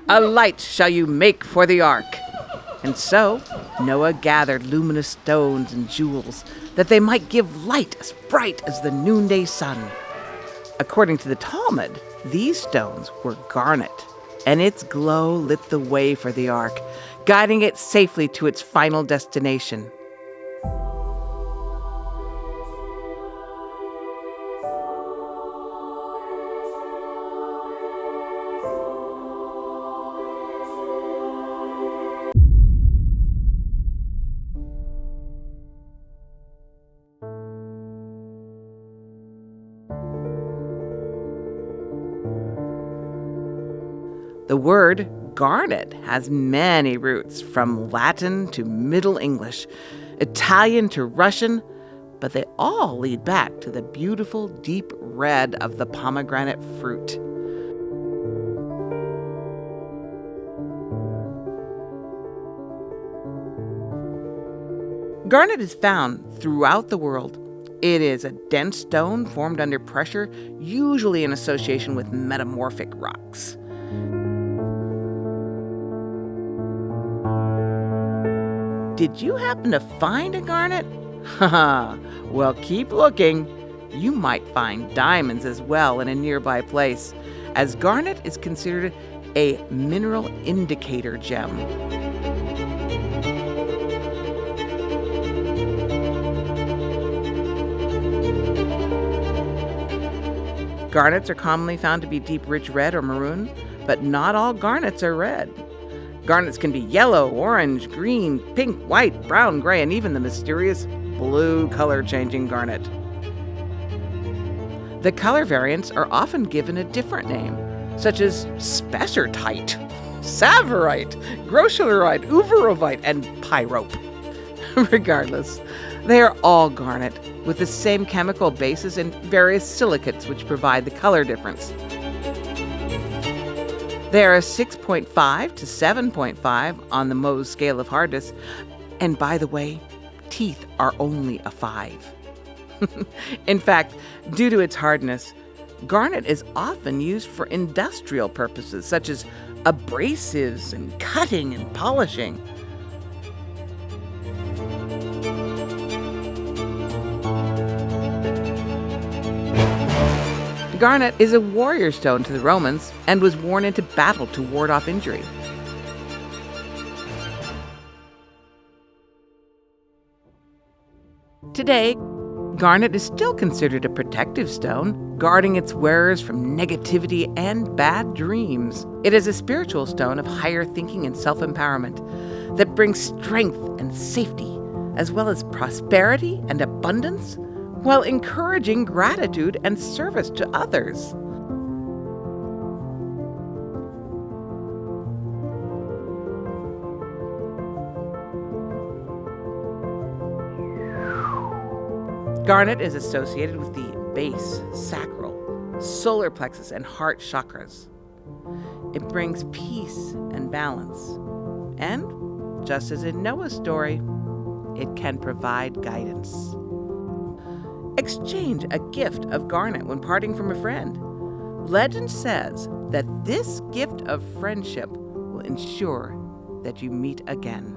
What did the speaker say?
A light shall you make for the ark. And so Noah gathered luminous stones and jewels, that they might give light as bright as the noonday sun. According to the Talmud, these stones were garnet, and its glow lit the way for the ark, guiding it safely to its final destination. The word garnet has many roots, from Latin to Middle English, Italian to Russian, but they all lead back to the beautiful deep red of the pomegranate fruit. Garnet is found throughout the world. It is a dense stone formed under pressure, usually in association with metamorphic rocks. Did you happen to find a garnet? Haha, well, keep looking. You might find diamonds as well in a nearby place, as garnet is considered a mineral indicator gem. Garnets are commonly found to be deep, rich red or maroon, but not all garnets are red. Garnets can be yellow, orange, green, pink, white, brown, gray, and even the mysterious blue color-changing garnet. The color variants are often given a different name, such as spessartite, savorite, grossularite, uvarovite, and pyrope. Regardless, they are all garnet, with the same chemical basis and various silicates which provide the color difference. They are a 6.5 to 7.5 on the Mohs scale of hardness, and by the way, teeth are only a 5. In fact, due to its hardness, garnet is often used for industrial purposes, such as abrasives and cutting and polishing. Garnet is a warrior stone to the Romans and was worn into battle to ward off injury. Today, garnet is still considered a protective stone, guarding its wearers from negativity and bad dreams. It is a spiritual stone of higher thinking and self-empowerment that brings strength and safety, as well as prosperity and abundance, while encouraging gratitude and service to others. Garnet is associated with the base, sacral, solar plexus, and heart chakras. It brings peace and balance. And, just as in Noah's story, it can provide guidance. Exchange a gift of garnet when parting from a friend. Legend says that this gift of friendship will ensure that you meet again.